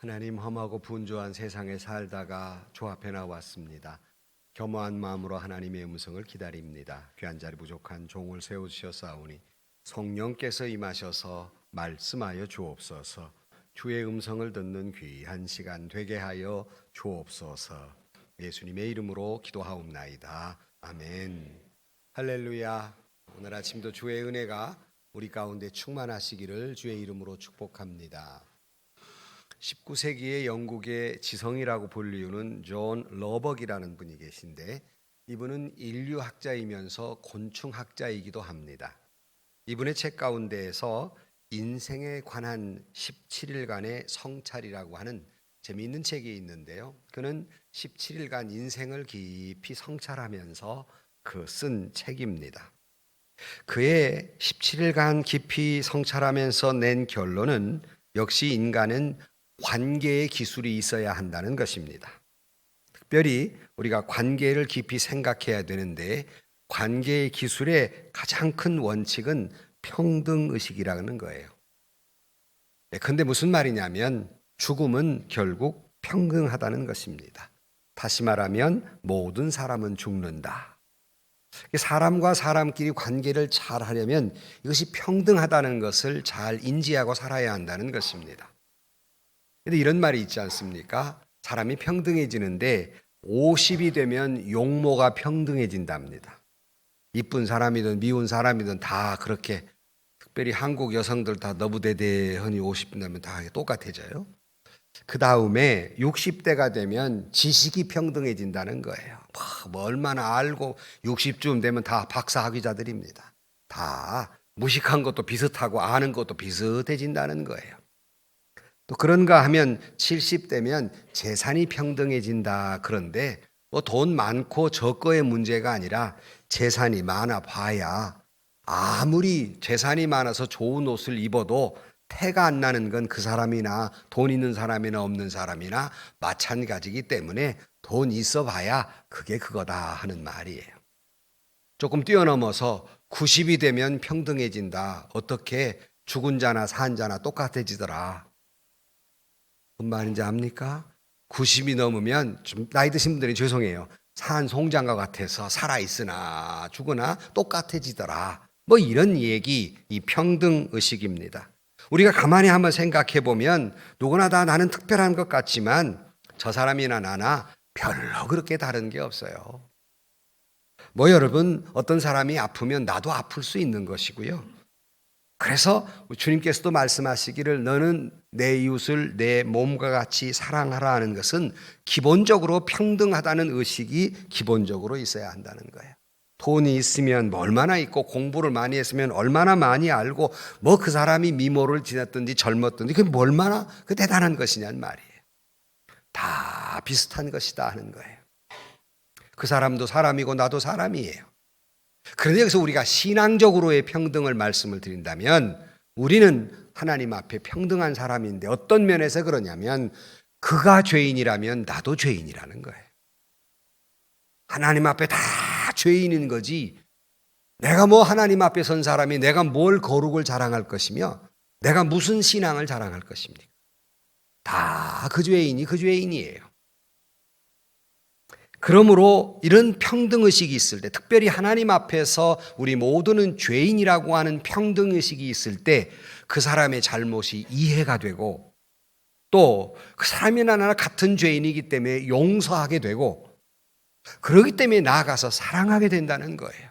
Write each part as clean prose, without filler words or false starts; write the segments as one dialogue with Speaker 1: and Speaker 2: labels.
Speaker 1: 하나님, 험하고 분주한 세상에 살다가 주 앞에 나왔습니다. 겸허한 마음으로 하나님의 음성을 기다립니다. 귀한 자리 부족한 종을 세우셨사오니 성령께서 임하셔서 말씀하여 주옵소서. 주의 음성을 듣는 귀한 시간 되게 하여 주옵소서. 예수님의 이름으로 기도하옵나이다. 아멘. 할렐루야. 오늘 아침도 주의 은혜가 우리 가운데 충만하시기를 주의 이름으로 축복합니다. 19세기의 영국의 지성이라고 불리우는 존 러벅이라는 분이 계신데, 이분은 인류학자이면서 곤충학자이기도 합니다. 이분의 책 가운데에서 인생에 관한 17일간의 성찰이라고 하는 재미있는 책이 있는데요, 그는 17일간 인생을 깊이 성찰하면서 쓴 책입니다. 그의 17일간 깊이 성찰하면서 낸 결론은 역시 인간은 관계의 기술이 있어야 한다는 것입니다. 특별히 우리가 관계를 깊이 생각해야 되는데, 관계의 기술의 가장 큰 원칙은 평등의식이라는 거예요. 그런데 무슨 말이냐면 죽음은 결국 평등하다는 것입니다. 다시 말하면 모든 사람은 죽는다. 사람과 사람끼리 관계를 잘 하려면 이것이 평등하다는 것을 잘 인지하고 살아야 한다는 것입니다. 그런데 이런 말이 있지 않습니까? 사람이 평등해지는데 50이 되면 용모가 평등해진답니다. 이쁜 사람이든 미운 사람이든 다 그렇게, 특별히 한국 여성들 다 너부대대하니 50 되면 다 똑같아져요. 그 다음에 60대가 되면 지식이 평등해진다는 거예요. 뭐 얼마나 알고 60쯤 되면 다 박사학위자들입니다. 다 무식한 것도 비슷하고 아는 것도 비슷해진다는 거예요. 또 그런가 하면 70대면 재산이 평등해진다. 그런데 뭐 돈 많고 적고의 문제가 아니라 재산이 많아 봐야 아무리 재산이 많아서 좋은 옷을 입어도 태가 안 나는 건 그 사람이나 돈 있는 사람이나 없는 사람이나 마찬가지이기 때문에 돈 있어 봐야 그게 그거다 하는 말이에요. 조금 뛰어넘어서 90이 되면 평등해진다. 어떻게 죽은 자나 산 자나 똑같아지더라. 무슨 말인지 압니까? 90이 넘으면, 좀 나이 드신 분들이 죄송해요, 산 송장과 같아서 살아있으나 죽으나 똑같아지더라. 뭐 이런 얘기, 이 평등의식입니다. 우리가 가만히 한번 생각해 보면 누구나 다 나는 특별한 것 같지만 저 사람이나 나나 별로 그렇게 다른 게 없어요. 뭐 여러분, 어떤 사람이 아프면 나도 아플 수 있는 것이고요. 그래서 주님께서도 말씀하시기를 너는 내 이웃을 내 몸과 같이 사랑하라 하는 것은 기본적으로 평등하다는 의식이 기본적으로 있어야 한다는 거예요. 돈이 있으면 뭐 얼마나 있고 공부를 많이 했으면 얼마나 많이 알고 뭐 그 사람이 미모를 지났든지 젊었든지 그게 얼마나 그 대단한 것이냐는 말이에요. 다 비슷한 것이다 하는 거예요. 그 사람도 사람이고 나도 사람이에요. 그런데 여기서 우리가 신앙적으로의 평등을 말씀을 드린다면 우리는 하나님 앞에 평등한 사람인데, 어떤 면에서 그러냐면 그가 죄인이라면 나도 죄인이라는 거예요. 하나님 앞에 다 죄인인 거지, 내가 뭐 하나님 앞에 선 사람이 내가 뭘 거룩을 자랑할 것이며 내가 무슨 신앙을 자랑할 것입니까? 다 그 죄인이 그 죄인이에요. 그러므로 이런 평등의식이 있을 때, 특별히 하나님 앞에서 우리 모두는 죄인이라고 하는 평등의식이 있을 때 그 사람의 잘못이 이해가 되고, 또 그 사람이나 나나 같은 죄인이기 때문에 용서하게 되고, 그러기 때문에 나아가서 사랑하게 된다는 거예요.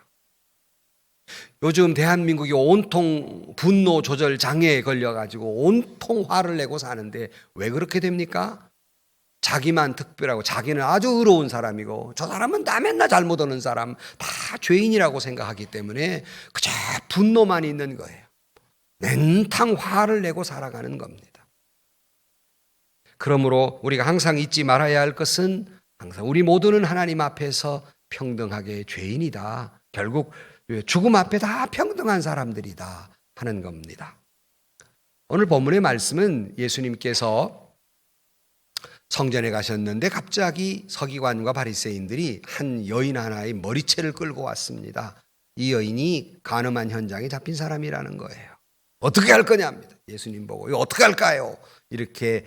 Speaker 1: 요즘 대한민국이 온통 분노 조절 장애에 걸려가지고 온통 화를 내고 사는데 왜 그렇게 됩니까? 자기만 특별하고 자기는 아주 의로운 사람이고 저 사람은 나 맨날 잘못하는 사람, 다 죄인이라고 생각하기 때문에 그저 분노만 있는 거예요. 맨탕 화를 내고 살아가는 겁니다. 그러므로 우리가 항상 잊지 말아야 할 것은, 항상 우리 모두는 하나님 앞에서 평등하게 죄인이다. 결국 죽음 앞에 다 평등한 사람들이다 하는 겁니다. 오늘 본문의 말씀은 예수님께서 성전에 가셨는데 갑자기 서기관과 바리새인들이 한 여인 하나의 머리채를 끌고 왔습니다. 이 여인이 간음한 현장에 잡힌 사람이라는 거예요. 어떻게 할 거냐입니다. 예수님 보고 이거 어떻게 할까요? 이렇게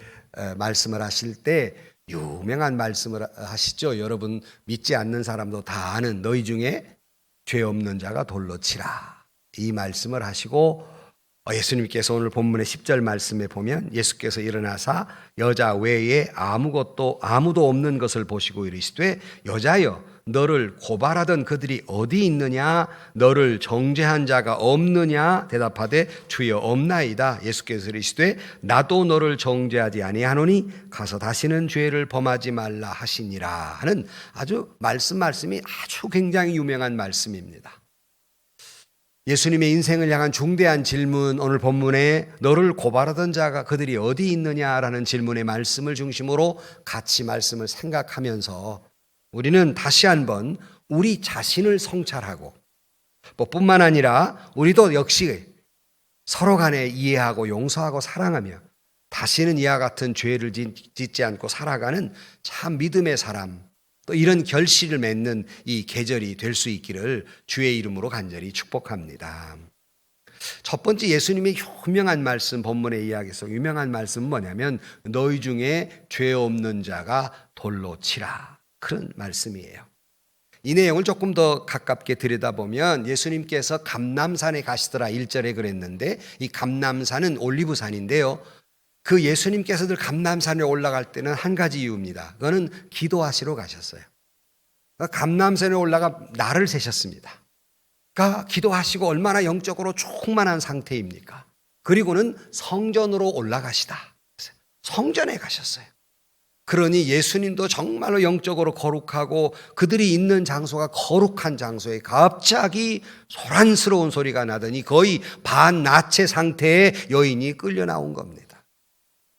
Speaker 1: 말씀을 하실 때 유명한 말씀을 하시죠. 여러분 믿지 않는 사람도 다 아는 너희 중에 죄 없는 자가 돌로 치라. 이 말씀을 하시고 예수님께서 오늘 본문의 10절 말씀에 보면 예수께서 일어나사 여자 외에 아무도 없는 것을 보시고 이르시되 여자여 너를 고발하던 그들이 어디 있느냐 너를 정죄한 자가 없느냐 대답하되 주여 없나이다. 예수께서 이르시되 나도 너를 정죄하지 아니하노니 가서 다시는 죄를 범하지 말라 하시니라 하는 아주 말씀이 아주 굉장히 유명한 말씀입니다. 예수님의 인생을 향한 중대한 질문, 오늘 본문에 너를 고발하던 자가 그들이 어디 있느냐라는 질문의 말씀을 중심으로 같이 말씀을 생각하면서 우리는 다시 한번 우리 자신을 성찰하고 뿐만 아니라 우리도 역시 서로 간에 이해하고 용서하고 사랑하며 다시는 이와 같은 죄를 짓지 않고 살아가는 참 믿음의 사람, 또 이런 결실을 맺는 이 계절이 될 수 있기를 주의 이름으로 간절히 축복합니다. 첫 번째 예수님의 유명한 말씀, 본문의 이야기에서 유명한 말씀은 뭐냐면 너희 중에 죄 없는 자가 돌로 치라. 그런 말씀이에요. 이 내용을 조금 더 가깝게 들여다보면 예수님께서 감람산에 가시더라 1절에 그랬는데 이 감람산은 올리브산인데요. 그 예수님께서들 감람산에 올라갈 때는 한 가지 이유입니다. 그거는 기도하시러 가셨어요. 감람산에 올라가 날을 세셨습니다. 그러니까 기도하시고 얼마나 영적으로 충만한 상태입니까? 그리고는 성전으로 올라가시다. 성전에 가셨어요. 그러니 예수님도 정말로 영적으로 거룩하고 그들이 있는 장소가 거룩한 장소에 갑자기 소란스러운 소리가 나더니 거의 반나체 상태의 여인이 끌려 나온 겁니다.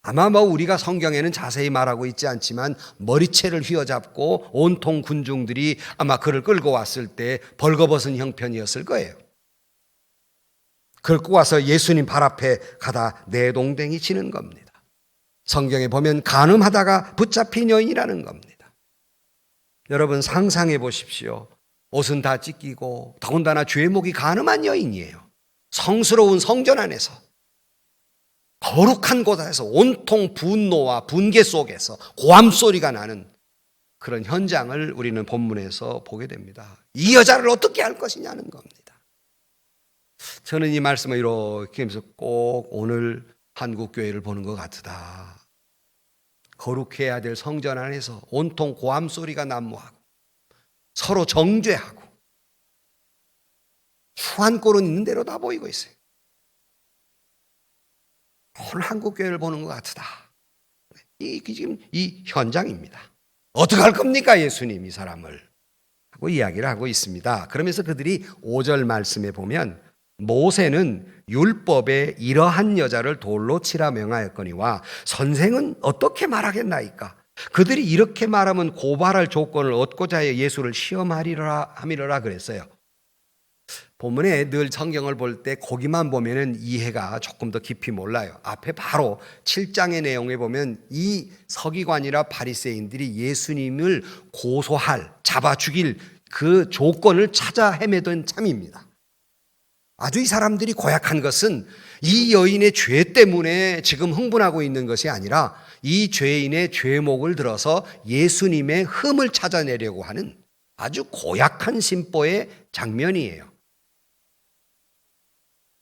Speaker 1: 아마 우리가 성경에는 자세히 말하고 있지 않지만 머리채를 휘어잡고 온통 군중들이 아마 그를 끌고 왔을 때 벌거벗은 형편이었을 거예요. 끌고 와서 예수님 발 앞에 가다 내동댕이 치는 겁니다. 성경에 보면 간음하다가 붙잡힌 여인이라는 겁니다. 여러분 상상해 보십시오. 옷은 다 찢기고 더군다나 죄목이 간음한 여인이에요. 성스러운 성전 안에서 거룩한 곳에서 온통 분노와 분개 속에서 고함 소리가 나는 그런 현장을 우리는 본문에서 보게 됩니다. 이 여자를 어떻게 할 것이냐는 겁니다. 저는 이 말씀을 이렇게 하면서 꼭 오늘 한국교회를 보는 것 같다. 거룩해야 될 성전 안에서 온통 고함 소리가 난무하고 서로 정죄하고 추한 꼴은 있는 대로 다 보이고 있어요. 오늘 한국교회를 보는 것 같다. 지금 이 현장입니다. 어떻게 할 겁니까 예수님 이 사람을 하고 이야기를 하고 있습니다. 그러면서 그들이 5절 말씀에 보면 모세는 율법에 이러한 여자를 돌로 치라 명하였거니와 선생은 어떻게 말하겠나이까? 그들이 이렇게 말하면 고발할 조건을 얻고자 해 예수를 시험하리라 함이라 그랬어요. 본문에 늘 성경을 볼 때 거기만 보면은 이해가 조금 더 깊이 몰라요. 앞에 바로 7장의 내용에 보면 이 서기관이라 바리새인들이 예수님을 고소할, 잡아 죽일 그 조건을 찾아 헤매던 참입니다. 아주 이 사람들이 고약한 것은 이 여인의 죄 때문에 지금 흥분하고 있는 것이 아니라 이 죄인의 죄목을 들어서 예수님의 흠을 찾아내려고 하는 아주 고약한 심보의 장면이에요.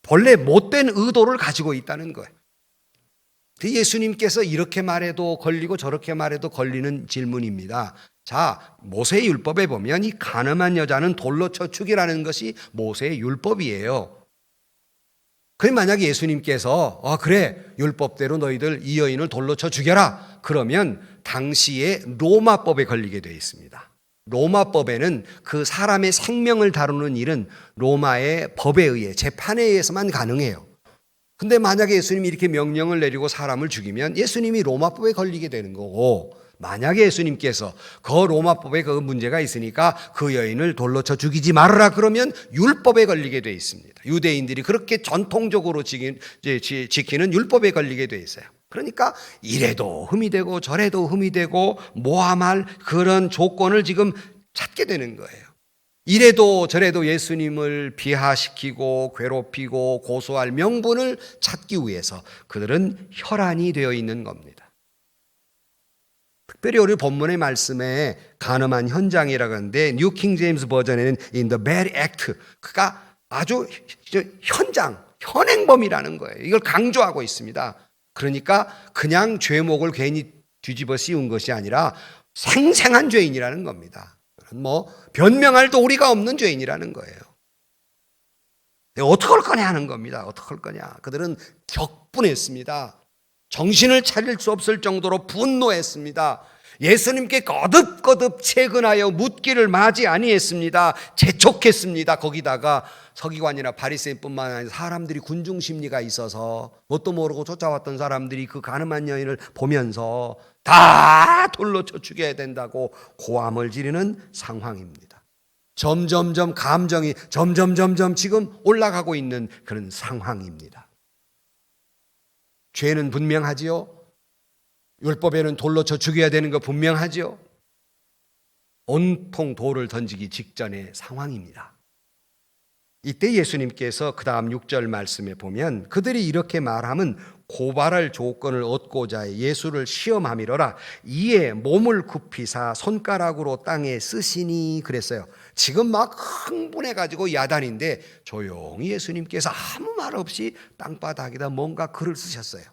Speaker 1: 본래 못된 의도를 가지고 있다는 거예요. 예수님께서 이렇게 말해도 걸리고 저렇게 말해도 걸리는 질문입니다. 자, 모세의 율법에 보면 이 간음한 여자는 돌로 쳐 죽이라는 것이 모세의 율법이에요. 그럼 만약에 예수님께서 그래 율법대로 너희들 이 여인을 돌로 쳐 죽여라 그러면 당시에 로마법에 걸리게 되어 있습니다. 로마법에는 그 사람의 생명을 다루는 일은 로마의 법에 의해 재판에 의해서만 가능해요. 근데 만약에 예수님이 이렇게 명령을 내리고 사람을 죽이면 예수님이 로마법에 걸리게 되는 거고, 만약에 예수님께서 그 로마법에 그 문제가 있으니까 그 여인을 돌로 쳐 죽이지 말아라 그러면 율법에 걸리게 되어 있습니다. 유대인들이 그렇게 전통적으로 지키는 율법에 걸리게 되어 있어요. 그러니까 이래도 흠이 되고 저래도 흠이 되고 모함할 그런 조건을 지금 찾게 되는 거예요. 이래도 저래도 예수님을 비하시키고 괴롭히고 고소할 명분을 찾기 위해서 그들은 혈안이 되어 있는 겁니다. 특별히 우리 본문의 말씀에 간음한 현장이라고 하는데 뉴 킹 제임스 버전에는 in the bad act, 그가 아주 현행범이라는 거예요. 이걸 강조하고 있습니다. 그러니까 그냥 죄목을 괜히 뒤집어 씌운 것이 아니라 생생한 죄인이라는 겁니다. 변명할 도리가 없는 죄인이라는 거예요. 어떻게 할 거냐 하는 겁니다. 어떻게 할 거냐. 그들은 격분했습니다. 정신을 차릴 수 없을 정도로 분노했습니다. 예수님께 거듭거듭 채근하여 묻기를 마지 아니했습니다. 재촉했습니다. 거기다가 서기관이나 바리새인뿐만 아니라 사람들이 군중 심리가 있어서 뭣도 모르고 쫓아왔던 사람들이 그 가늠한 여인을 보면서 다 돌로 쳐 죽여야 된다고 고함을 지르는 상황입니다. 점점점 감정이 점점 지금 올라가고 있는 그런 상황입니다. 죄는 분명하지요. 율법에는 돌로 쳐 죽여야 되는 거 분명하지요. 온통 돌을 던지기 직전의 상황입니다. 이때 예수님께서 그 다음 6절 말씀에 보면 그들이 이렇게 말하면 고발할 조건을 얻고자 예수를 시험함이로라. 이에 몸을 굽히사 손가락으로 땅에 쓰시니 그랬어요. 지금 막 흥분해가지고 야단인데 조용히 예수님께서 아무 말 없이 땅바닥에다 뭔가 글을 쓰셨어요.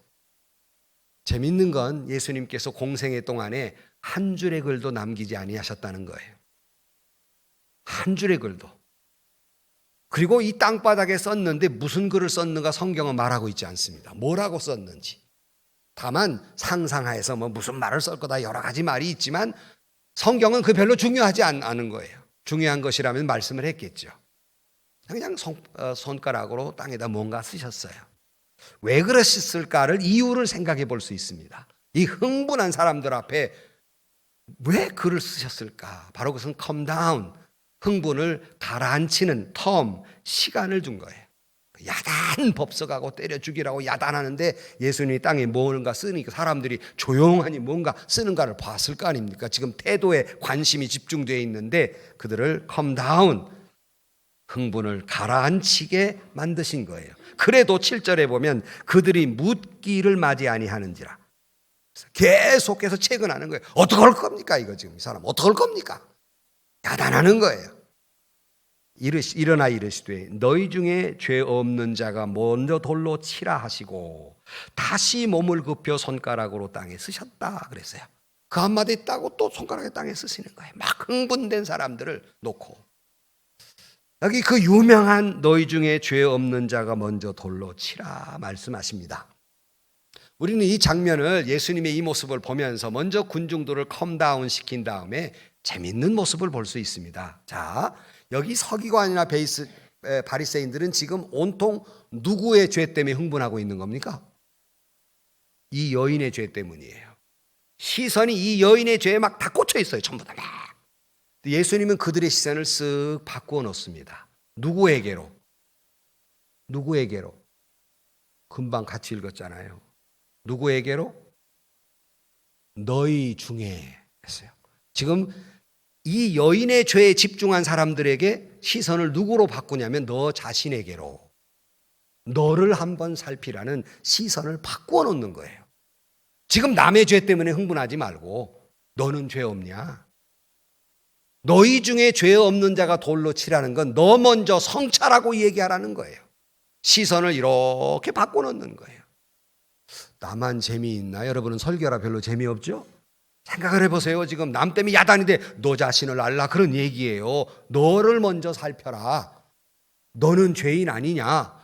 Speaker 1: 재밌는 건 예수님께서 공생애 동안에 한 줄의 글도 남기지 아니하셨다는 거예요. 한 줄의 글도. 그리고 이 땅바닥에 썼는데 무슨 글을 썼는가 성경은 말하고 있지 않습니다. 뭐라고 썼는지. 다만 상상하에서 무슨 말을 쓸 거다 여러 가지 말이 있지만 성경은 그 별로 중요하지 않은 거예요. 중요한 것이라면 말씀을 했겠죠. 그냥 손가락으로 땅에다 뭔가 쓰셨어요. 왜 그러셨을까를 이유를 생각해 볼 수 있습니다. 이 흥분한 사람들 앞에 왜 글을 쓰셨을까? 바로 그것은 calm down, 흥분을 가라앉히는 텀, 시간을 준 거예요. 야단 법석하고 때려 죽이라고 야단하는데 예수님이 땅에 뭔가 쓰니까 사람들이 조용하니 뭔가 쓰는가를 봤을 거 아닙니까? 지금 태도에 관심이 집중되어 있는데 그들을 calm down, 흥분을 가라앉히게 만드신 거예요. 그래도 7절에 보면 그들이 묻기를 맞이 아니하는지라. 계속해서 채근하는 거예요. 어떻게 할 겁니까? 이거 지금 이 사람 어떻게 할 겁니까? 야단하는 거예요. 일어나 이르시되 너희 중에 죄 없는 자가 먼저 돌로 치라 하시고 다시 몸을 굽혀 손가락으로 땅에 쓰셨다 그랬어요. 그 한마디 있다고 또 손가락에 땅에 쓰시는 거예요. 막 흥분된 사람들을 놓고 여기 그 유명한 너희 중에 죄 없는 자가 먼저 돌로 치라 말씀하십니다. 우리는 이 장면을 예수님의 이 모습을 보면서 먼저 군중들을 컴다운 시킨 다음에 재밌는 모습을 볼 수 있습니다. 자, 여기 서기관이나 바리새인들은 지금 온통 누구의 죄 때문에 흥분하고 있는 겁니까? 이 여인의 죄 때문이에요. 시선이 이 여인의 죄에 막 다 꽂혀 있어요. 전부 다. 예수님은 그들의 시선을 쓱 바꾸어 놓습니다. 누구에게로? 금방 같이 읽었잖아요. 누구에게로? 너희 중에 했어요. 지금 이 여인의 죄에 집중한 사람들에게 시선을 누구로 바꾸냐면 너 자신에게로. 너를 한번 살피라는 시선을 바꾸어 놓는 거예요. 지금 남의 죄 때문에 흥분하지 말고 너는 죄 없냐? 너희 중에 죄 없는 자가 돌로 치라는 건 너 먼저 성찰하고 얘기하라는 거예요. 시선을 이렇게 바꿔놓는 거예요. 나만 재미있나? 여러분은 설교라 별로 재미없죠? 생각을 해보세요. 지금 남 때문에 야단인데 너 자신을 알라 그런 얘기예요. 너를 먼저 살펴라. 너는 죄인 아니냐?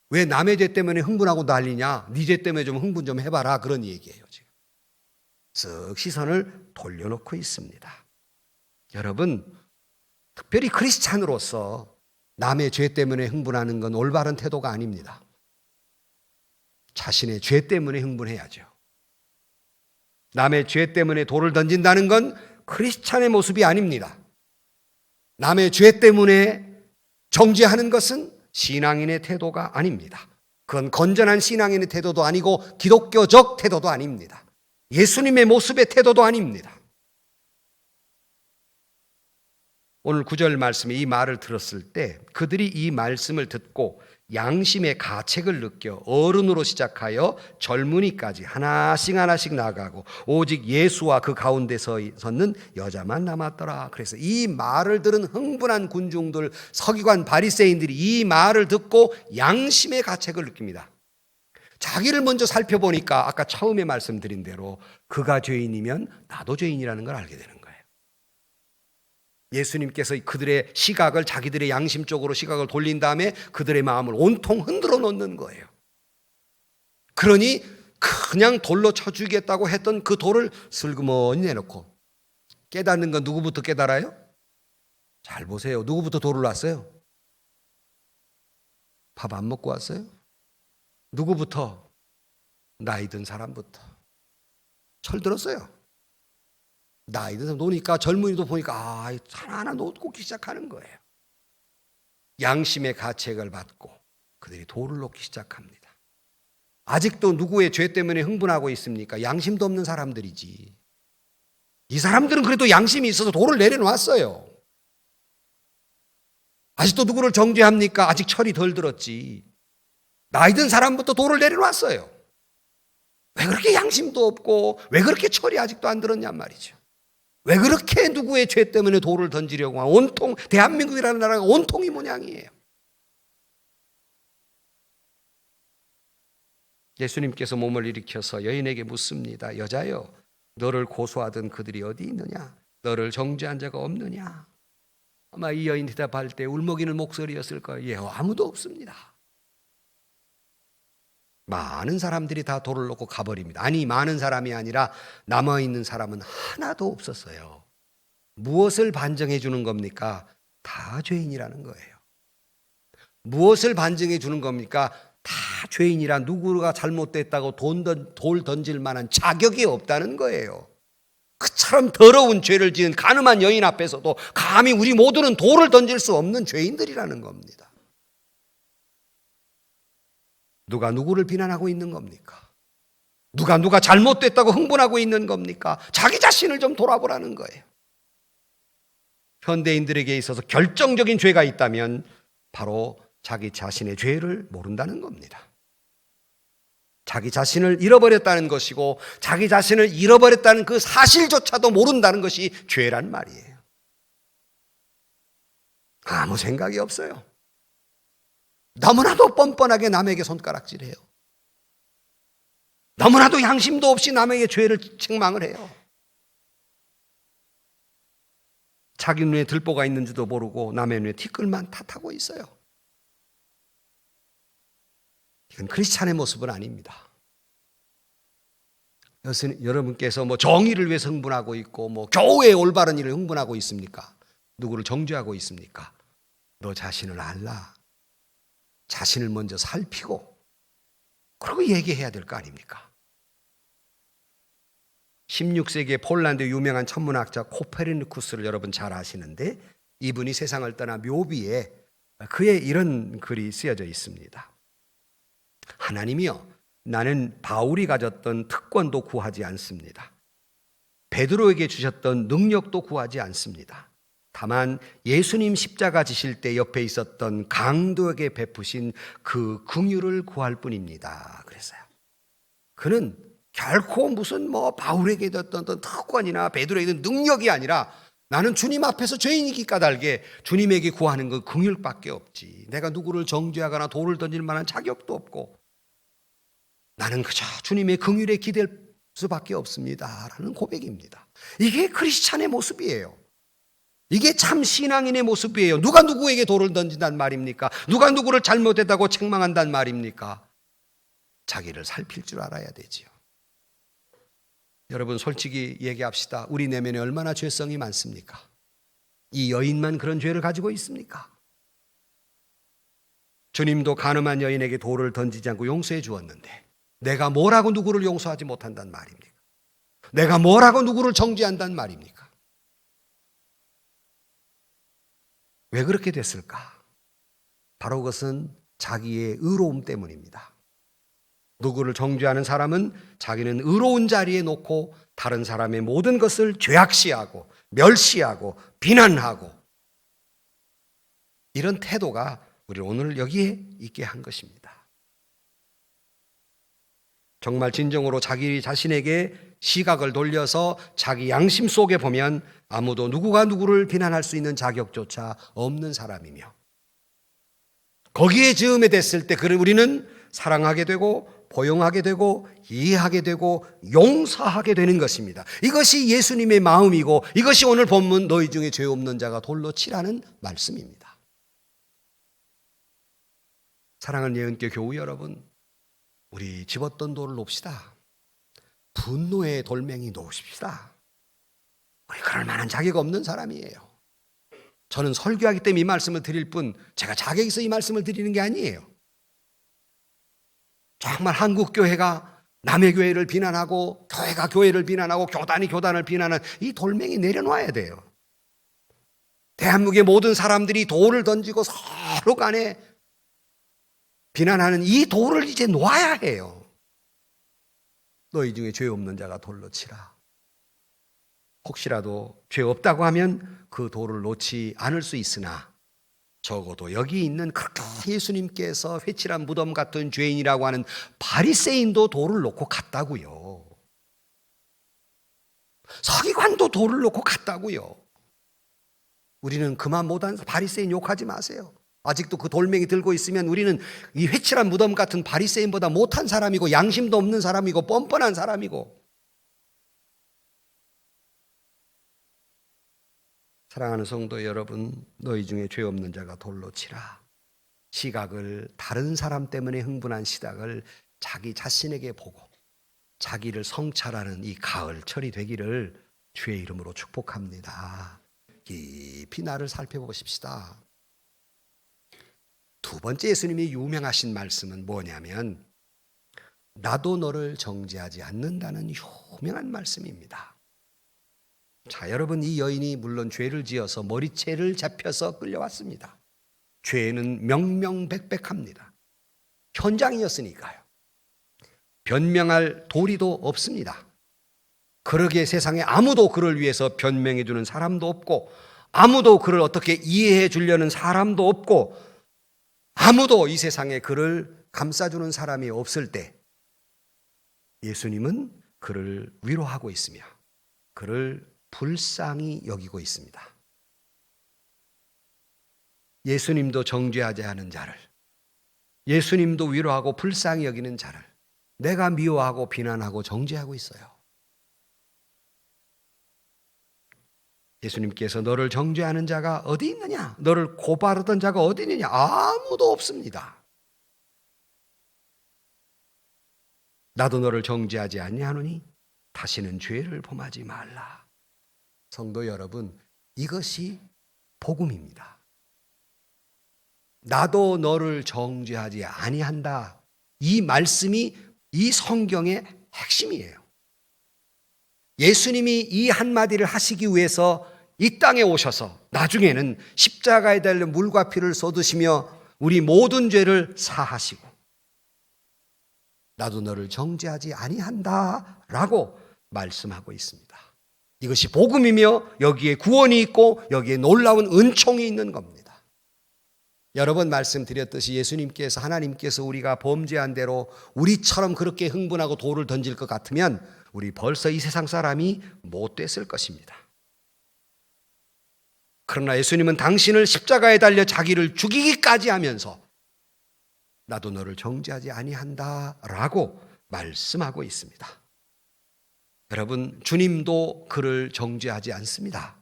Speaker 1: 왜 남의 죄 때문에 흥분하고 난리냐? 네 죄 때문에 좀 흥분 좀 해봐라 그런 얘기예요. 지금 쓱 시선을 돌려놓고 있습니다. 여러분, 특별히 크리스찬으로서 남의 죄 때문에 흥분하는 건 올바른 태도가 아닙니다. 자신의 죄 때문에 흥분해야죠. 남의 죄 때문에 돌을 던진다는 건 크리스찬의 모습이 아닙니다. 남의 죄 때문에 정죄하는 것은 신앙인의 태도가 아닙니다. 그건 건전한 신앙인의 태도도 아니고 기독교적 태도도 아닙니다. 예수님의 모습의 태도도 아닙니다. 오늘 9절 말씀에 이 말을 들었을 때 그들이 이 말씀을 듣고 양심의 가책을 느껴 어른으로 시작하여 젊은이까지 하나씩 하나씩 나가고 오직 예수와 그 가운데 섰는 여자만 남았더라. 그래서 이 말을 들은 흥분한 군중들, 서기관 바리새인들이 이 말을 듣고 양심의 가책을 느낍니다. 자기를 먼저 살펴보니까 아까 처음에 말씀드린 대로 그가 죄인이면 나도 죄인이라는 걸 알게 되는 거예요. 예수님께서 그들의 시각을 자기들의 양심 쪽으로 시각을 돌린 다음에 그들의 마음을 온통 흔들어 놓는 거예요. 그러니 그냥 돌로 쳐 죽이겠다고 했던 그 돌을 슬그머니 내놓고, 깨닫는 건 누구부터 깨달아요? 잘 보세요. 누구부터 돌을 놨어요? 밥 안 먹고 왔어요? 누구부터? 나이 든 사람부터. 철들었어요. 나이 든 사람 노니까 젊은이도 보니까 하나하나 놓기 시작하는 거예요. 양심의 가책을 받고 그들이 돌을 놓기 시작합니다. 아직도 누구의 죄 때문에 흥분하고 있습니까? 양심도 없는 사람들이지. 이 사람들은 그래도 양심이 있어서 돌을 내려놨어요. 아직도 누구를 정죄합니까? 아직 철이 덜 들었지. 나이 든 사람부터 돌을 내려놨어요. 왜 그렇게 양심도 없고 왜 그렇게 철이 아직도 안 들었냔 말이죠. 왜 그렇게 누구의 죄 때문에 돌을 던지려고 하고 온통 대한민국이라는 나라가 온통 이 모양이에요. 예수님께서 몸을 일으켜서 여인에게 묻습니다. 여자여, 너를 고소하던 그들이 어디 있느냐? 너를 정죄한 자가 없느냐? 아마 이 여인 대답할 때 울먹이는 목소리였을 거예요. 아무도 없습니다. 많은 사람들이 다 돌을 놓고 가버립니다. 아니, 많은 사람이 아니라 남아있는 사람은 하나도 없었어요. 무엇을 반증해 주는 겁니까? 다 죄인이라는 거예요. 무엇을 반증해 주는 겁니까? 다 죄인이라 누구가 잘못됐다고 돌 던질 만한 자격이 없다는 거예요. 그처럼 더러운 죄를 지은 간음한 여인 앞에서도 감히 우리 모두는 돌을 던질 수 없는 죄인들이라는 겁니다. 누가 누구를 비난하고 있는 겁니까? 누가 잘못됐다고 흥분하고 있는 겁니까? 자기 자신을 좀 돌아보라는 거예요. 현대인들에게 있어서 결정적인 죄가 있다면 바로 자기 자신의 죄를 모른다는 겁니다. 자기 자신을 잃어버렸다는 것이고 자기 자신을 잃어버렸다는 그 사실조차도 모른다는 것이 죄란 말이에요. 아무 생각이 없어요. 너무나도 뻔뻔하게 남에게 손가락질해요. 너무나도 양심도 없이 남에게 죄를 책망을 해요. 자기 눈에 들보가 있는지도 모르고 남의 눈에 티끌만 탓하고 있어요. 이건 크리스찬의 모습은 아닙니다. 여러분께서 정의를 위해서 흥분하고 있고 교회의 올바른 일을 흥분하고 있습니까? 누구를 정죄하고 있습니까? 너 자신을 알라. 자신을 먼저 살피고 그러고 얘기해야 될 거 아닙니까? 16세기의 폴란드 유명한 천문학자 코페르니쿠스를 여러분 잘 아시는데 이분이 세상을 떠나 묘비에 그의 이런 글이 쓰여져 있습니다. 하나님이여, 나는 바울이 가졌던 특권도 구하지 않습니다. 베드로에게 주셨던 능력도 구하지 않습니다. 다만 예수님 십자가 지실 때 옆에 있었던 강도에게 베푸신 그 긍휼을 구할 뿐입니다. 그랬어요. 그는 결코 무슨 바울에게 줬던 특권이나 베드로에게 능력이 아니라 나는 주님 앞에서 죄인이기 까닭에 주님에게 구하는 건 긍휼밖에 없지. 내가 누구를 정죄하거나 돌을 던질 만한 자격도 없고 나는 그저 주님의 긍휼에 기댈 수밖에 없습니다. 라는 고백입니다. 이게 크리스찬의 모습이에요. 이게 참 신앙인의 모습이에요. 누가 누구에게 돌을 던진단 말입니까? 누가 누구를 잘못했다고 책망한단 말입니까? 자기를 살필 줄 알아야 되지요. 여러분 솔직히 얘기합시다. 우리 내면에 얼마나 죄성이 많습니까? 이 여인만 그런 죄를 가지고 있습니까? 주님도 간음한 여인에게 돌을 던지지 않고 용서해 주었는데 내가 뭐라고 누구를 용서하지 못한단 말입니까? 내가 뭐라고 누구를 정죄한단 말입니까? 왜 그렇게 됐을까? 바로 그것은 자기의 의로움 때문입니다. 누구를 정죄하는 사람은 자기는 의로운 자리에 놓고 다른 사람의 모든 것을 죄악시하고 멸시하고 비난하고 이런 태도가 우리를 오늘 여기에 있게 한 것입니다. 정말 진정으로 자기 자신에게 시각을 돌려서 자기 양심 속에 보면 아무도 누구가 누구를 비난할 수 있는 자격조차 없는 사람이며, 거기에 즈음에 됐을 때 그를 우리는 사랑하게 되고 포용하게 되고 이해하게 되고 용서하게 되는 것입니다. 이것이 예수님의 마음이고, 이것이 오늘 본문 너희 중에 죄 없는 자가 돌로 치라는 말씀입니다. 사랑하는 예언교 교우 여러분, 우리 집었던 돌을 놓읍시다. 분노의 돌멩이 놓으십시다. 우리 그럴 만한 자격 없는 사람이에요. 저는 설교하기 때문에 이 말씀을 드릴 뿐, 제가 자격이 있어 이 말씀을 드리는 게 아니에요. 정말 한국 교회가 남의 교회를 비난하고, 교회가 교회를 비난하고, 교단이 교단을 비난하는 이 돌멩이 내려놔야 돼요. 대한민국의 모든 사람들이 돌을 던지고 서로 간에 비난하는 이 돌을 이제 놓아야 해요. 너희 중에 죄 없는 자가 돌로 치라. 혹시라도 죄 없다고 하면 그 돌을 놓지 않을 수 있으나, 적어도 여기 있는 그렇게 예수님께서 회칠한 무덤 같은 죄인이라고 하는 바리새인도 돌을 놓고 갔다고요. 서기관도 돌을 놓고 갔다고요. 우리는 그만 못한 바리새인 욕하지 마세요. 아직도 그 돌멩이 들고 있으면 우리는 이 회칠한 무덤 같은 바리새인보다 못한 사람이고, 양심도 없는 사람이고, 뻔뻔한 사람이고. 사랑하는 성도 여러분, 너희 중에 죄 없는 자가 돌로 치라. 시각을, 다른 사람 때문에 흥분한 시각을 자기 자신에게 보고 자기를 성찰하는 이 가을철이 되기를 주의 이름으로 축복합니다. 깊이 나를 살펴보십시다. 두 번째 예수님이 유명하신 말씀은 뭐냐면, 나도 너를 정죄하지 않는다는 유명한 말씀입니다. 자, 여러분, 이 여인이 물론 죄를 지어서 머리채를 잡혀서 끌려왔습니다. 죄는 명명백백합니다. 현장이었으니까요. 변명할 도리도 없습니다. 그러기에 세상에 아무도 그를 위해서 변명해 주는 사람도 없고, 아무도 그를 어떻게 이해해 주려는 사람도 없고, 아무도 이 세상에 그를 감싸주는 사람이 없을 때 예수님은 그를 위로하고 있으며 그를 불쌍히 여기고 있습니다. 예수님도 정죄하지 않은 자를, 예수님도 위로하고 불쌍히 여기는 자를 내가 미워하고 비난하고 정죄하고 있어요. 예수님께서 너를 정죄하는 자가 어디 있느냐? 너를 고발하던 자가 어디 있느냐? 아무도 없습니다. 나도 너를 정죄하지 아니하노니 다시는 죄를 범하지 말라. 성도 여러분, 이것이 복음입니다. 나도 너를 정죄하지 아니한다. 이 말씀이 이 성경의 핵심이에요. 예수님이 이 한마디를 하시기 위해서 이 땅에 오셔서 나중에는 십자가에 달려 물과 피를 쏟으시며 우리 모든 죄를 사하시고 나도 너를 정죄하지 아니한다 라고 말씀하고 있습니다. 이것이 복음이며 여기에 구원이 있고 여기에 놀라운 은총이 있는 겁니다. 여러 번 말씀드렸듯이 예수님께서, 하나님께서 우리가 범죄한 대로 우리처럼 그렇게 흥분하고 돌을 던질 것 같으면 우리 벌써 이 세상 사람이 못 됐을 것입니다. 그러나 예수님은 당신을 십자가에 달려 자기를 죽이기까지 하면서 나도 너를 정죄하지 아니한다 라고 말씀하고 있습니다. 여러분, 주님도 그를 정죄하지 않습니다.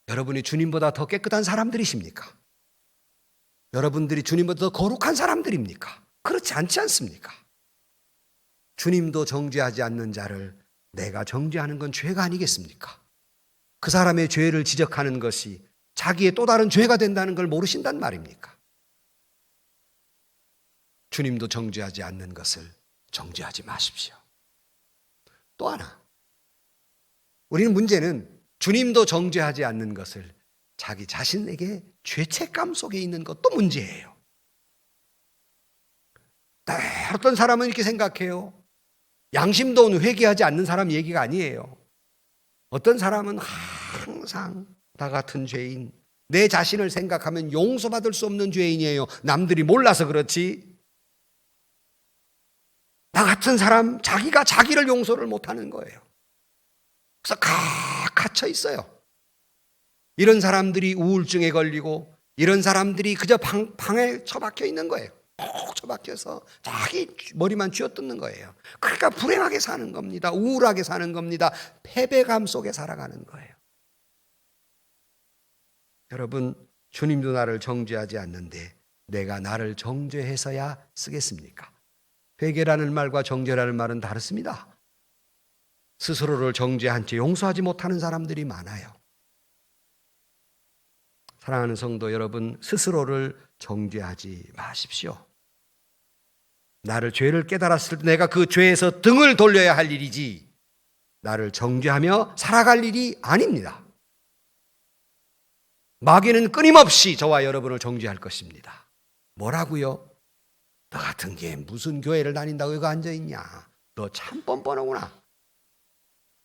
Speaker 1: 여러분이 주님보다 더 깨끗한 사람들이십니까? 여러분들이 주님보다 더 거룩한 사람들입니까? 그렇지 않지 않습니까? 주님도 정죄하지 않는 자를 내가 정죄하는 건 죄가 아니겠습니까? 그 사람의 죄를 지적하는 것이 자기의 또 다른 죄가 된다는 걸 모르신단 말입니까? 주님도 정죄하지 않는 것을 정죄하지 마십시오. 또 하나, 우리는 문제는 주님도 정죄하지 않는 것을 자기 자신에게 죄책감 속에 있는 것도 문제예요. 어떤 사람은 이렇게 생각해요. 양심도 없는 회개하지 않는 사람 얘기가 아니에요. 어떤 사람은 항상 나 같은 죄인, 내 자신을 생각하면 용서받을 수 없는 죄인이에요. 남들이 몰라서 그렇지. 나 같은 사람, 자기가 자기를 용서를 못하는 거예요. 그래서 갇혀 있어요. 이런 사람들이 우울증에 걸리고, 이런 사람들이 그저 방에 처박혀 있는 거예요. 꼭 처박혀서 자기 머리만 쥐어뜯는 거예요. 그러니까 불행하게 사는 겁니다. 우울하게 사는 겁니다. 패배감 속에 살아가는 거예요. 여러분, 주님도 나를 정죄하지 않는데 내가 나를 정죄해서야 쓰겠습니까? 회개라는 말과 정죄라는 말은 다릅니다. 스스로를 정죄한 채 용서하지 못하는 사람들이 많아요. 사랑하는 성도 여러분, 스스로를 정죄하지 마십시오. 나를 죄를 깨달았을 때 내가 그 죄에서 등을 돌려야 할 일이지, 나를 정죄하며 살아갈 일이 아닙니다. 마귀는 끊임없이 저와 여러분을 정죄할 것입니다. 뭐라고요? 너 같은 게 무슨 교회를 다닌다고 여기 앉아있냐? 너 참 뻔뻔하구나.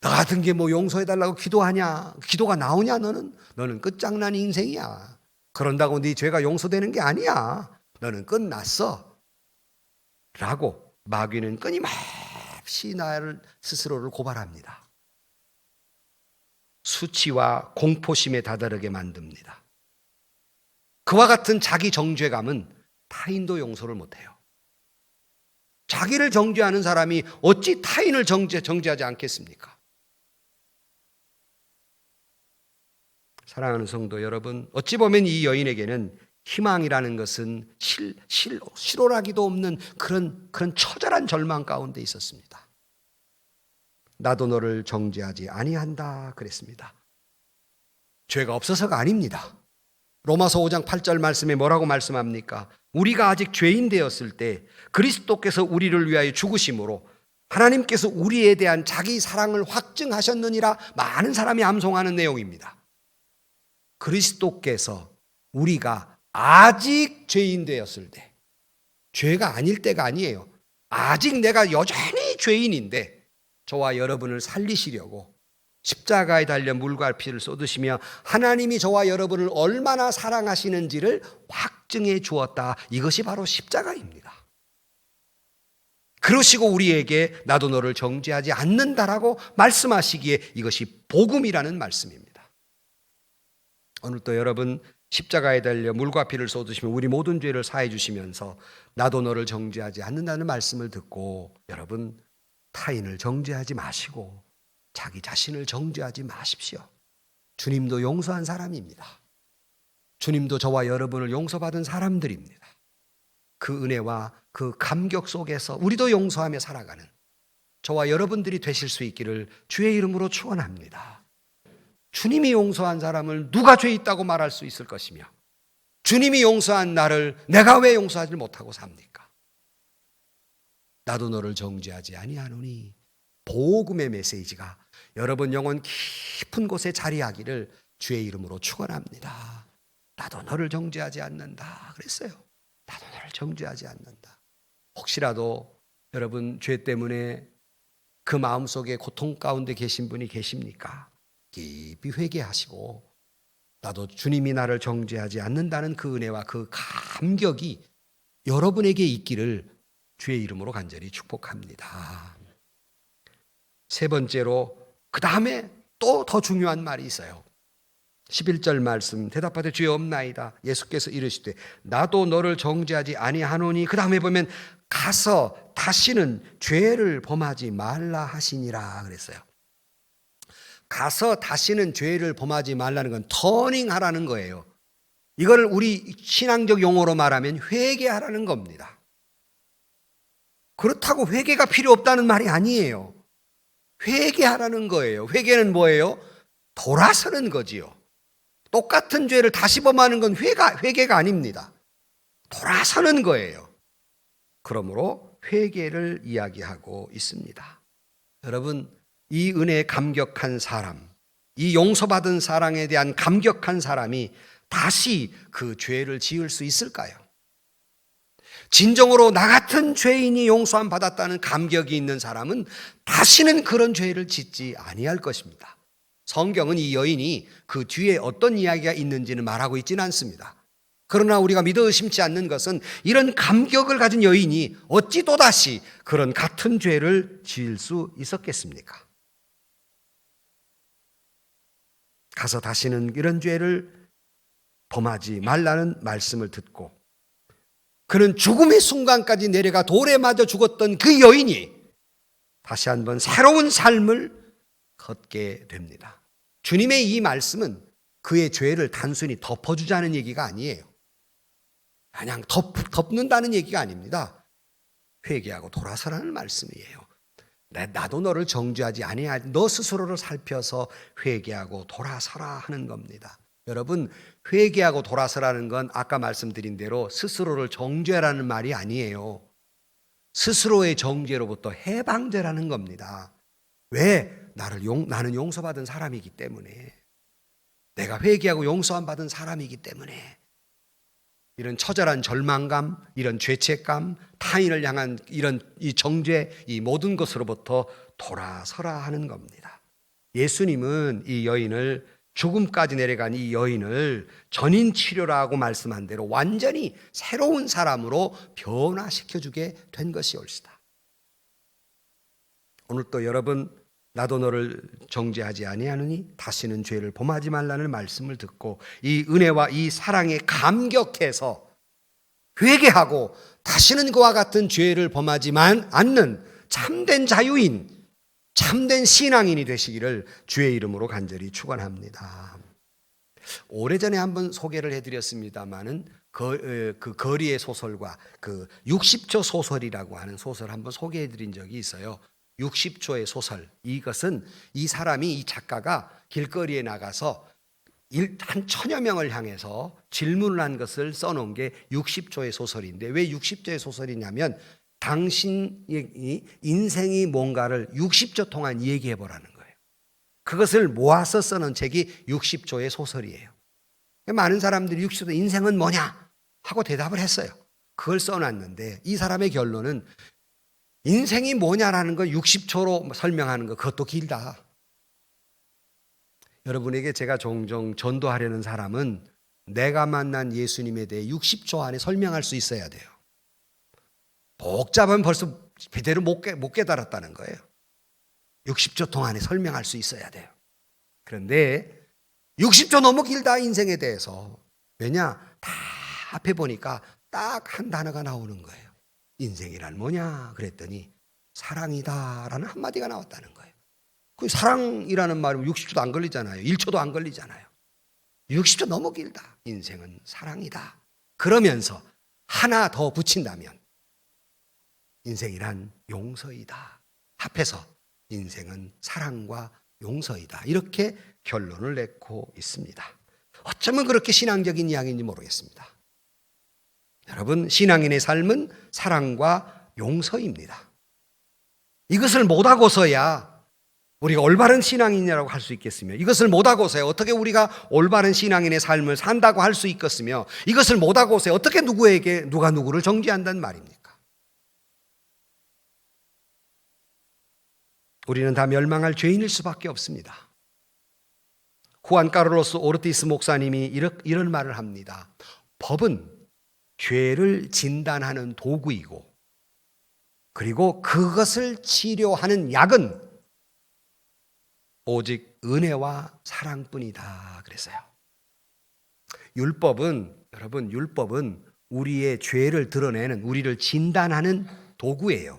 Speaker 1: 너 같은 게 뭐 용서해달라고 기도하냐? 기도가 나오냐? 너는 끝장난 인생이야. 그런다고 네 죄가 용서되는 게 아니야. 너는 끝났어. 라고 마귀는 끊임없이 나를 스스로를 고발합니다. 수치와 공포심에 다다르게 만듭니다. 그와 같은 자기 정죄감은 타인도 용서를 못해요. 자기를 정죄하는 사람이 어찌 타인을 정죄하지 않겠습니까? 사랑하는 성도 여러분, 어찌 보면 이 여인에게는 희망이라는 것은 실오라기도 없는 그런 처절한 절망 가운데 있었습니다. 나도 너를 정죄하지 아니한다 그랬습니다. 죄가 없어서가 아닙니다. 로마서 5장 8절 말씀에 뭐라고 말씀합니까? 우리가 아직 죄인 되었을 때 그리스도께서 우리를 위하여 죽으심으로 하나님께서 우리에 대한 자기 사랑을 확증하셨느니라. 많은 사람이 암송하는 내용입니다. 그리스도께서 우리가 아직 죄인 되었을 때, 죄가 아닐 때가 아니에요. 아직 내가 여전히 죄인인데 저와 여러분을 살리시려고 십자가에 달려 물과 피를 쏟으시며 하나님이 저와 여러분을 얼마나 사랑하시는지를 확증해 주었다. 이것이 바로 십자가입니다. 그러시고 우리에게 나도 너를 정죄하지 않는다라고 말씀하시기에 이것이 복음이라는 말씀입니다. 오늘 또 여러분, 십자가에 달려 물과 피를 쏟으시며 우리 모든 죄를 사해 주시면서 나도 너를 정죄하지 않는다는 말씀을 듣고, 여러분, 타인을 정죄하지 마시고 자기 자신을 정죄하지 마십시오. 주님도 용서한 사람입니다. 주님도 저와 여러분을 용서받은 사람들입니다. 그 은혜와 그 감격 속에서 우리도 용서하며 살아가는 저와 여러분들이 되실 수 있기를 주의 이름으로 축원합니다. 주님이 용서한 사람을 누가 죄 있다고 말할 수 있을 것이며, 주님이 용서한 나를 내가 왜 용서하지 못하고 삽니까? 나도 너를 정죄하지 아니하노니, 복음의 메시지가 여러분 영혼 깊은 곳에 자리하기를 주의 이름으로 축원합니다. 나도 너를 정죄하지 않는다 그랬어요. 나도 너를 정죄하지 않는다. 혹시라도 여러분 죄 때문에 그 마음속에 고통 가운데 계신 분이 계십니까? 깊이 회개하시고 나도 주님이 나를 정죄하지 않는다는 그 은혜와 그 감격이 여러분에게 있기를 주의 이름으로 간절히 축복합니다. 세 번째로, 그 다음에 또 더 중요한 말이 있어요. 11절 말씀, 대답하되 주여 없나이다. 예수께서 이르시되 나도 너를 정죄하지 아니하노니, 그 다음에 보면 가서 다시는 죄를 범하지 말라 하시니라 그랬어요. 가서 다시는 죄를 범하지 말라는 건 터닝하라는 거예요. 이걸 우리 신앙적 용어로 말하면 회개하라는 겁니다. 그렇다고 회개가 필요 없다는 말이 아니에요. 회개하라는 거예요. 회개는 뭐예요? 돌아서는 거지요. 똑같은 죄를 다시 범하는 건 회개가 아닙니다. 돌아서는 거예요. 그러므로 회개를 이야기하고 있습니다. 여러분, 이 은혜에 감격한 사람, 이 용서받은 사랑에 대한 감격한 사람이 다시 그 죄를 지을 수 있을까요? 진정으로 나 같은 죄인이 용서함 받았다는 감격이 있는 사람은 다시는 그런 죄를 짓지 아니할 것입니다. 성경은 이 여인이 그 뒤에 어떤 이야기가 있는지는 말하고 있지는 않습니다. 그러나 우리가 믿어 의심치 않는 것은 이런 감격을 가진 여인이 어찌 또다시 그런 같은 죄를 지을 수 있었겠습니까? 가서 다시는 이런 죄를 범하지 말라는 말씀을 듣고 그는 죽음의 순간까지 내려가 돌에 맞아 죽었던 그 여인이 다시 한번 새로운 삶을 걷게 됩니다. 주님의 이 말씀은 그의 죄를 단순히 덮어주자는 얘기가 아니에요. 그냥 덮는다는 얘기가 아닙니다. 회개하고 돌아서라는 말씀이에요. 나도 너를 정죄하지 아니하지 너 스스로를 살펴서 회개하고 돌아서라 하는 겁니다. 여러분, 회개하고 돌아서라는 건 아까 말씀드린 대로 스스로를 정죄라는 말이 아니에요. 스스로의 정죄로부터 해방되라는 겁니다. 왜? 나는 용서받은 사람이기 때문에, 내가 회개하고 용서함 받은 사람이기 때문에 이런 처절한 절망감, 이런 죄책감, 타인을 향한 이런 이 정죄, 이 모든 것으로부터 돌아서라 하는 겁니다. 예수님은 이 여인을, 죽음까지 내려간 이 여인을 전인 치료라고 말씀한 대로 완전히 새로운 사람으로 변화시켜주게 된 것이 옳시다. 오늘 또 여러분, 나도 너를 정죄하지 아니하느니 다시는 죄를 범하지 말라는 말씀을 듣고 이 은혜와 이 사랑에 감격해서 회개하고 다시는 그와 같은 죄를 범하지만 않는 참된 자유인, 참된 신앙인이 되시기를 주의 이름으로 간절히 축원합니다. 오래전에 한번 소개를 해드렸습니다마는 그 거리의 소설과 그 60초 소설이라고 하는 소설 한번 소개해드린 적이 있어요. 60초의 소설. 이것은 이 사람이, 이 작가가 길거리에 나가서 한 1000여 명을 향해서 질문을 한 것을 써놓은 게 60초의 소설인데, 왜 60초의 소설이냐면 당신이 인생이 뭔가를 60초 동안 얘기해 보라는 거예요. 그것을 모아서 써놓은 책이 60초의 소설이에요. 많은 사람들이 60초 인생은 뭐냐 하고 대답을 했어요. 그걸 써놨는데 이 사람의 결론은 인생이 뭐냐라는 걸 60초로 설명하는 거, 그것도 길다. 여러분에게 제가 종종 전도하려는 사람은 내가 만난 예수님에 대해 60초 안에 설명할 수 있어야 돼요. 복잡하면 벌써 제대로 못 깨달았다는 거예요. 60초 동안에 설명할 수 있어야 돼요. 그런데 60초 너무 길다, 인생에 대해서. 왜냐? 다 앞에 보니까 딱 한 단어가 나오는 거예요. 인생이란 뭐냐? 그랬더니 사랑이다라는 한마디가 나왔다는 거예요. 그 사랑이라는 말은 60초도 안 걸리잖아요. 1초도 안 걸리잖아요. 60초 너무 길다. 인생은 사랑이다. 그러면서 하나 더 붙인다면 인생이란 용서이다. 합해서 인생은 사랑과 용서이다. 이렇게 결론을 내고 있습니다. 어쩌면 그렇게 신앙적인 이야기인지 모르겠습니다. 여러분, 신앙인의 삶은 사랑과 용서입니다. 이것을 못하고서야 우리가 올바른 신앙인이라고 할 수 있겠으며, 이것을 못하고서야 어떻게 우리가 올바른 신앙인의 삶을 산다고 할 수 있겠으며, 이것을 못하고서야 어떻게 누가 누구를 정죄한다는 말입니까? 우리는 다 멸망할 죄인일 수밖에 없습니다. 후안 카를로스 오르티스 목사님이 이런 말을 합니다. 법은 죄를 진단하는 도구이고, 그리고 그것을 치료하는 약은 오직 은혜와 사랑뿐이다 그랬어요. 여러분, 율법은 우리의 죄를 드러내는, 우리를 진단하는 도구예요.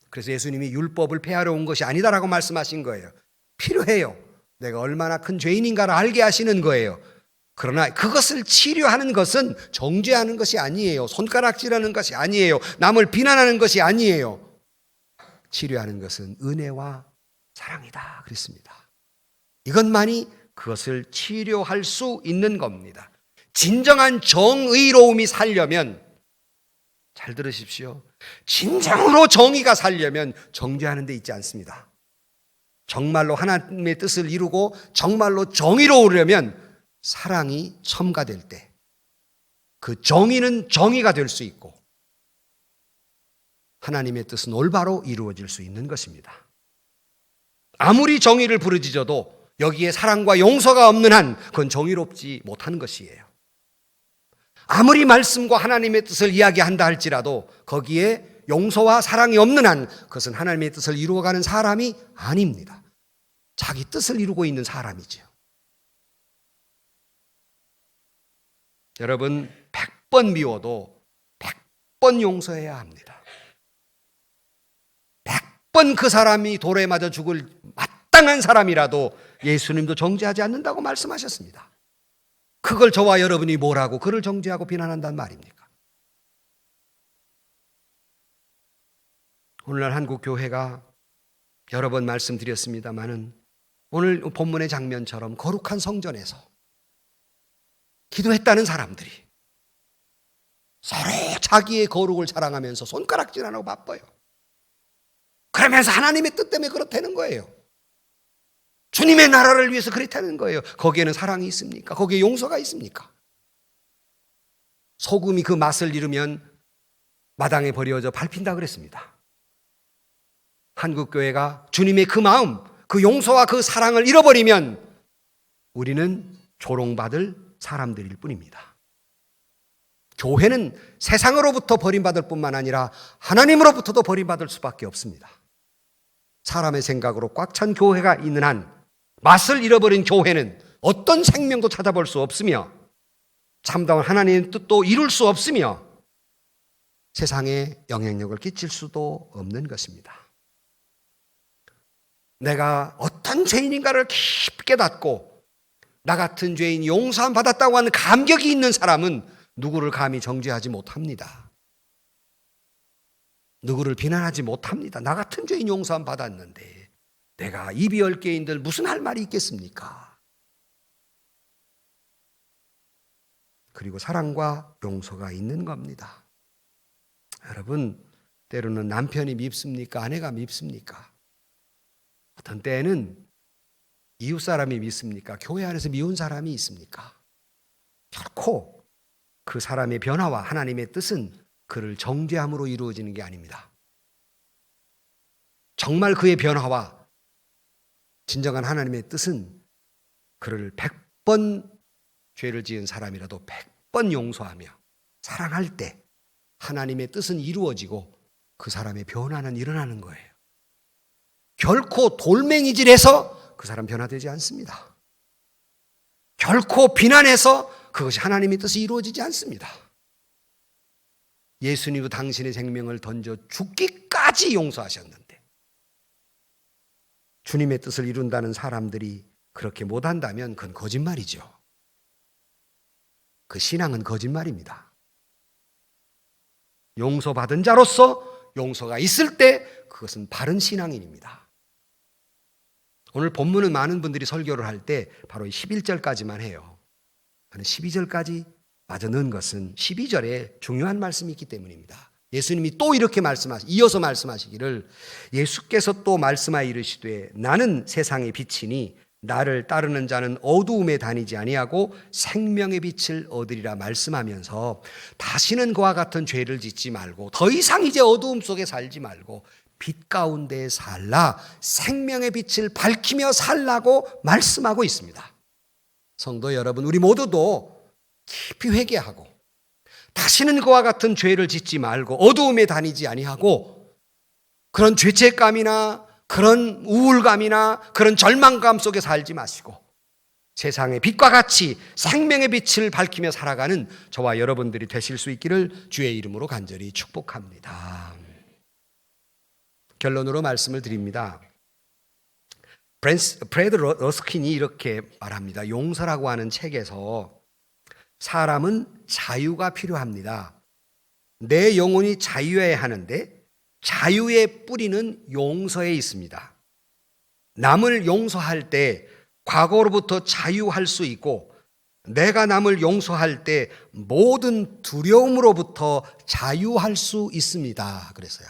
Speaker 1: 그래서 예수님이 율법을 폐하러 온 것이 아니다라고 말씀하신 거예요. 필요해요. 내가 얼마나 큰 죄인인가를 알게 하시는 거예요. 그러나 그것을 치료하는 것은 정죄하는 것이 아니에요. 손가락질하는 것이 아니에요. 남을 비난하는 것이 아니에요. 치료하는 것은 은혜와 사랑이다 그랬습니다. 이것만이 그것을 치료할 수 있는 겁니다. 진정한 정의로움이 살려면, 잘 들으십시오, 진정으로 정의가 살려면 정죄하는 데 있지 않습니다. 정말로 하나님의 뜻을 이루고 정말로 정의로우려면 사랑이 첨가될 때 그 정의는 정의가 될 수 있고 하나님의 뜻은 올바로 이루어질 수 있는 것입니다. 아무리 정의를 부르짖어도 여기에 사랑과 용서가 없는 한 그건 정의롭지 못한 것이에요. 아무리 말씀과 하나님의 뜻을 이야기한다 할지라도 거기에 용서와 사랑이 없는 한 그것은 하나님의 뜻을 이루어가는 사람이 아닙니다. 자기 뜻을 이루고 있는 사람이죠. 여러분, 100번 미워도 100번 용서해야 합니다. 100번 그 사람이 돌에 맞아 죽을 마땅한 사람이라도 예수님도 정죄하지 않는다고 말씀하셨습니다. 그걸 저와 여러분이 뭐라고 그를 정죄하고 비난한단 말입니까? 오늘날 한국 교회가 여러 번 말씀드렸습니다마는 오늘 본문의 장면처럼 거룩한 성전에서 기도했다는 사람들이 서로 자기의 거룩을 자랑하면서 손가락질 안 하고 바빠요. 그러면서 하나님의 뜻 때문에 그렇다는 거예요. 주님의 나라를 위해서 그렇다는 거예요. 거기에는 사랑이 있습니까? 거기에 용서가 있습니까? 소금이 그 맛을 잃으면 마당에 버려져 밟힌다 그랬습니다. 한국교회가 주님의 그 마음, 그 용서와 그 사랑을 잃어버리면 우리는 조롱받을 사람들일 뿐입니다. 교회는 세상으로부터 버림받을 뿐만 아니라 하나님으로부터도 버림받을 수밖에 없습니다. 사람의 생각으로 꽉 찬 교회가 있는 한 맛을 잃어버린 교회는 어떤 생명도 찾아볼 수 없으며 참다운 하나님의 뜻도 이룰 수 없으며 세상에 영향력을 끼칠 수도 없는 것입니다. 내가 어떤 죄인인가를 깊게 깨닫고 나 같은 죄인 용서함 받았다고 하는 감격이 있는 사람은 누구를 감히 정죄하지 못합니다. 누구를 비난하지 못합니다. 나 같은 죄인 용서함 받았는데 내가 입이 열 개인들 무슨 할 말이 있겠습니까? 그리고 사랑과 용서가 있는 겁니다. 여러분, 때로는 남편이 밉습니까? 아내가 밉습니까? 어떤 때에는 이웃 사람이 밉습니까? 교회 안에서 미운 사람이 있습니까? 결코 그 사람의 변화와 하나님의 뜻은 그를 정죄함으로 이루어지는 게 아닙니다. 정말 그의 변화와 진정한 하나님의 뜻은 그를 100번 죄를 지은 사람이라도 100번 용서하며 사랑할 때 하나님의 뜻은 이루어지고 그 사람의 변화는 일어나는 거예요. 결코 돌멩이질해서 그 사람 변화되지 않습니다. 결코 비난해서 그것이 하나님의 뜻이 이루어지지 않습니다. 예수님도 당신의 생명을 던져 죽기까지 용서하셨는데 주님의 뜻을 이룬다는 사람들이 그렇게 못한다면 그건 거짓말이죠. 그 신앙은 거짓말입니다. 용서받은 자로서 용서가 있을 때 그것은 바른 신앙인입니다. 오늘 본문은 많은 분들이 설교를 할 때 바로 11절까지만 해요. 저는 12절까지 마저 넣은 것은 12절에 중요한 말씀이 있기 때문입니다. 예수님이 또 이렇게 이어서 말씀하시기를 예수께서 또 말씀하여 이르시되 나는 세상의 빛이니 나를 따르는 자는 어두움에 다니지 아니하고 생명의 빛을 얻으리라 말씀하면서 다시는 그와 같은 죄를 짓지 말고 더 이상 이제 어두움 속에 살지 말고 빛 가운데 살라 생명의 빛을 밝히며 살라고 말씀하고 있습니다. 성도 여러분, 우리 모두도 깊이 회개하고 다시는 그와 같은 죄를 짓지 말고 어두움에 다니지 아니하고 그런 죄책감이나 그런 우울감이나 그런 절망감 속에 살지 마시고 세상의 빛과 같이 생명의 빛을 밝히며 살아가는 저와 여러분들이 되실 수 있기를 주의 이름으로 간절히 축복합니다. 결론으로 말씀을 드립니다. 프레드 러스킨이 이렇게 말합니다. 용서라고 하는 책에서 사람은 자유가 필요합니다. 내 영혼이 자유해야 하는데 자유의 뿌리는 용서에 있습니다. 남을 용서할 때 과거로부터 자유할 수 있고 내가 남을 용서할 때 모든 두려움으로부터 자유할 수 있습니다. 그랬어요.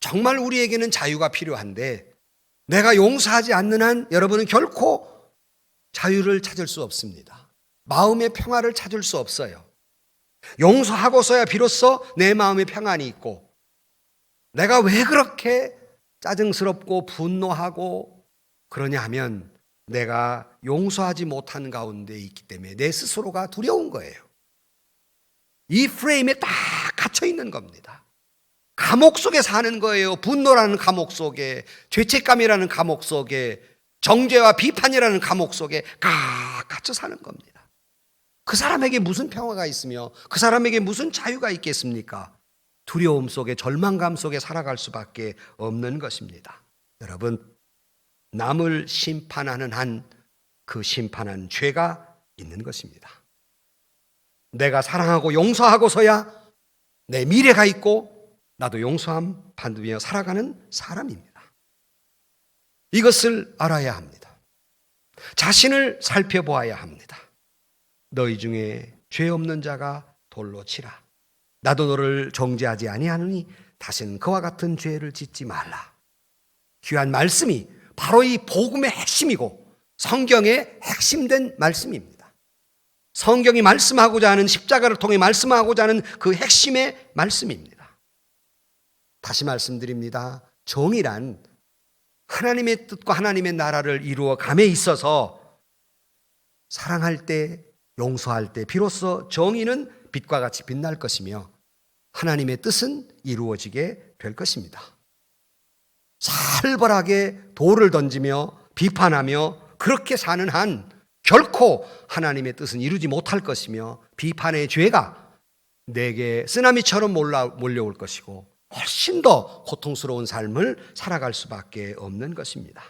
Speaker 1: 정말 우리에게는 자유가 필요한데 내가 용서하지 않는 한 여러분은 결코 자유를 찾을 수 없습니다. 마음의 평화를 찾을 수 없어요. 용서하고서야 비로소 내 마음의 평안이 있고 내가 왜 그렇게 짜증스럽고 분노하고 그러냐 하면 내가 용서하지 못한 가운데 있기 때문에 내 스스로가 두려운 거예요. 이 프레임에 딱 갇혀 있는 겁니다. 감옥 속에 사는 거예요. 분노라는 감옥 속에, 죄책감이라는 감옥 속에, 정죄와 비판이라는 감옥 속에 꽉 갇혀 사는 겁니다. 그 사람에게 무슨 평화가 있으며 그 사람에게 무슨 자유가 있겠습니까? 두려움 속에, 절망감 속에 살아갈 수밖에 없는 것입니다. 여러분, 남을 심판하는 한 그 심판한 죄가 있는 것입니다. 내가 사랑하고 용서하고서야 내 미래가 있고 나도 용서함 받으며 살아가는 사람입니다. 이것을 알아야 합니다. 자신을 살펴보아야 합니다. 너희 중에 죄 없는 자가 돌로 치라. 나도 너를 정죄하지 아니하노니 다시는 그와 같은 죄를 짓지 말라. 귀한 말씀이 바로 이 복음의 핵심이고 성경의 핵심된 말씀입니다. 성경이 말씀하고자 하는, 십자가를 통해 말씀하고자 하는 그 핵심의 말씀입니다. 다시 말씀드립니다. 정의란 하나님의 뜻과 하나님의 나라를 이루어 감에 있어서 사랑할 때, 용서할 때 비로소 정의는 빛과 같이 빛날 것이며 하나님의 뜻은 이루어지게 될 것입니다. 살벌하게 돌을 던지며 비판하며 그렇게 사는 한 결코 하나님의 뜻은 이루지 못할 것이며 비판의 죄가 내게 쓰나미처럼 몰려올 것이고 훨씬 더 고통스러운 삶을 살아갈 수밖에 없는 것입니다.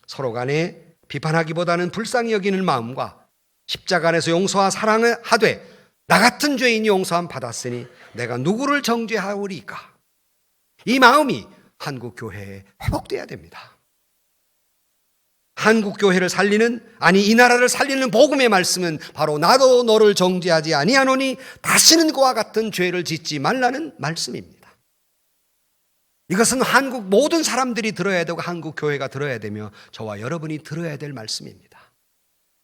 Speaker 1: 서로 간에 비판하기보다는 불쌍히 여기는 마음과 십자가 안에서 용서와 사랑을 하되 나 같은 죄인이 용서함 받았으니 내가 누구를 정죄하오리까? 이 마음이 한국 교회에 회복돼야 됩니다. 한국 교회를 살리는, 아니 이 나라를 살리는 복음의 말씀은 바로 나도 너를 정죄하지 아니하노니 다시는 그와 같은 죄를 짓지 말라는 말씀입니다. 이것은 한국 모든 사람들이 들어야 되고 한국 교회가 들어야 되며 저와 여러분이 들어야 될 말씀입니다.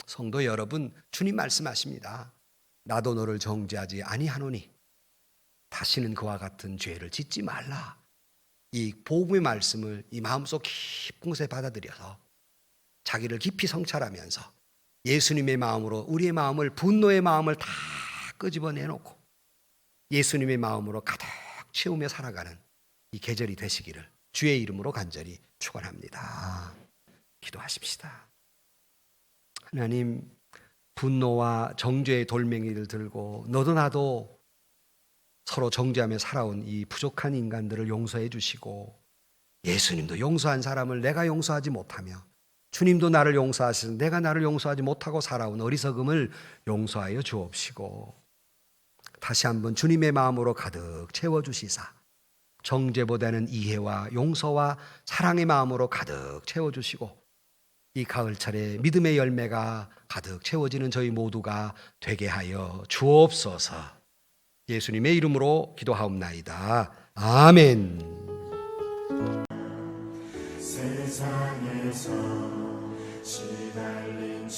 Speaker 1: 성도 여러분, 주님 말씀하십니다. 나도 너를 정죄하지 아니하노니 다시는 그와 같은 죄를 짓지 말라. 이 복음의 말씀을 이 마음속 깊은 곳에 받아들여서 자기를 깊이 성찰하면서 예수님의 마음으로 우리의 마음을, 분노의 마음을 다 끄집어내놓고 예수님의 마음으로 가득 채우며 살아가는 이 계절이 되시기를 주의 이름으로 간절히 축원합니다. 기도하십시다. 하나님, 분노와 정죄의 돌멩이를 들고 너도 나도 서로 정죄하며 살아온 이 부족한 인간들을 용서해 주시고 예수님도 용서한 사람을 내가 용서하지 못하며 주님도 나를 용서하시서 내가 나를 용서하지 못하고 살아온 어리석음을 용서하여 주옵시고 다시 한번 주님의 마음으로 가득 채워주시사 정죄보다는 이해와 용서와 사랑의 마음으로 가득 채워주시고 이 가을철에 믿음의 열매가 가득 채워지는 저희 모두가 되게 하여 주옵소서. 예수님의 이름으로 기도하옵나이다. 아멘.
Speaker 2: 세상에서 시달린